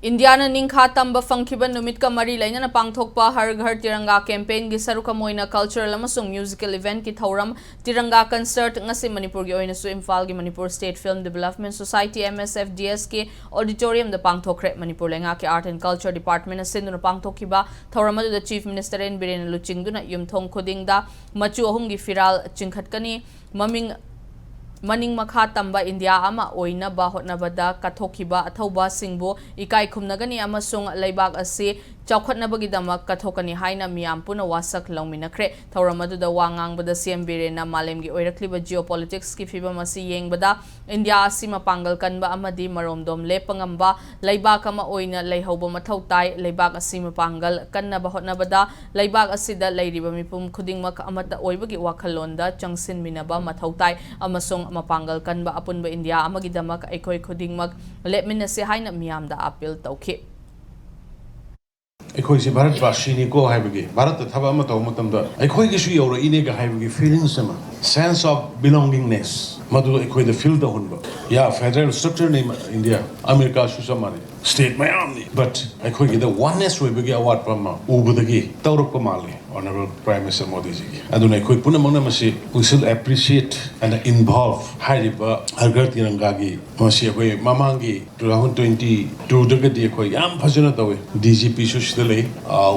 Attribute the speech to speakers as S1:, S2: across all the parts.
S1: Indiana Ningkha Tamba Funkiba Numit Mari Lana Pangthokpa Har Ghar Tiranga campaign gi Saruka Moina cultural amasung musical event ki Thoram Tiranga concert ngasi Manipur gi oina su Imphal gi Manipur State Film Development Society MSFDS ke auditorium the Pangthokre Manipur Lenga ke Art and Culture Department asinduna Pangthokiba Thoramadu the Chief Minister en Biren Luchingduna Yumthong Khudingda Machu ahum gi Firal Chingkhatkani Maning Makha Tamba India ama oina ba hotnabada kathokiba athoba singbo ikai khumnagani amasung laibak ase chawkhatnabagidama kathokani haina miyam puna wasak longminakre thauramadu wangang bada CM Birena malemgi oirakliba geopolitics ki fibam asi yengbada India asima pangal kanba amadi maromdom lepangamba laibak ama oina leihoba mathau tai laibak asima pangal kannaba hotnabada laibak asida leiriba mipum khudingmak amata oibagi wakhalonda changsin minaba mathau tai amasung mapangal kanba apunba India amagidamak aikoi khudingmak lepminase haina miyamda appeal tawkhi
S2: Ekoi si Bharat Vashini ko haibagi Bharat thaba ma taw matamda ekoi gi shu yora ine ga haibagi feelings sama sense of belongingness madu ekoi the feel the hunba ya federal structure name India America shu samani state mayam ni but ekoi gi the oneness we bagi award pama ubudagi tawruk mali honorable prime minister Modi ji aduna ekoi punamana masi we should appreciate and involve haiba Ghar Tiranga gi masi ekoi mamangi 2022 dagadi ekoi yam phajana tawe DGP shu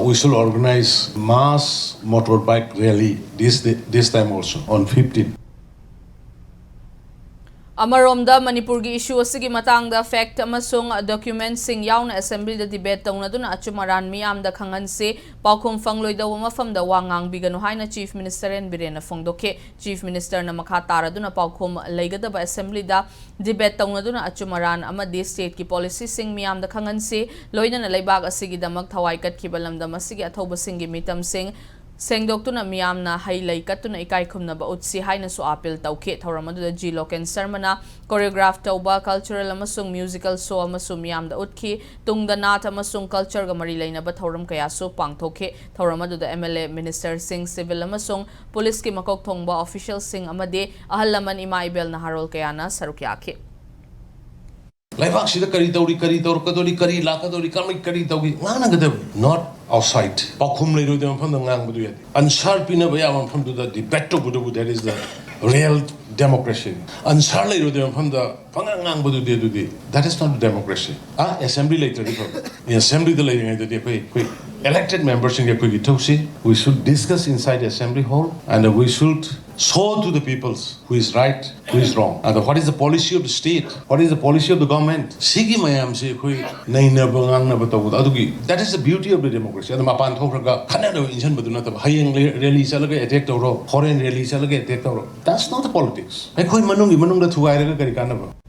S2: we should organize mass motorbike rally this time also on 15.
S1: Amaromda Manipur gi issue asigi matangda fact amasung documents sing yauna assembly da debate tawnaduna achumaran miyam da khangan se paukhum fangloi da mafam da wangang biganu haina chief minister en birena phongdoke chief minister na makha taraduna paukhum leigadaba assembly da debate tawnaduna achumaran amadi state ki policy sing miyam da khangan se loina na leibak asigi damak thawai kat khibalam da masigi athoba sing gi mitam sing Sengdoktuna miyamna hailai katuna ikai khumna ba utsi haina su appeal tawkhe thoramadu da G Loken Sarmana choreograph tawba cultural amasung musical show amasung miyamda utkhi tungda nath amasung culture ga mari laina ba thoram kaya su pangthokhe thoramadu da MLA minister sing civil amasung police ki makok thongba official sing amade ahallaman ima ibel na harol kayana sarukyakhe
S2: Laibak sida kari torkadori kari lakadori kari tawgi ngana gadab not outside pakhum leiru de pham ngang budu yati ansar pina baya pham du the debate budu that is the real democracy ansar leiru de pham da pangang budu de that is not democracy assembly later in assembly the leiru de koi elected members in koi gitosi we should discuss inside the assembly hall and we should show to the peoples who is right, who is wrong, and what is the policy of the state, what is the policy of the government. Sigi mayam se koi naina bangang na batawu adugi. That is the beauty of the democracy. Adu mapan thokraga khana do insan baduna tab hayeng rally chalaga attack tawro, foreign rally chalaga attack tawro. That's not the politics. Koi manung da thuai raga kari kana ba.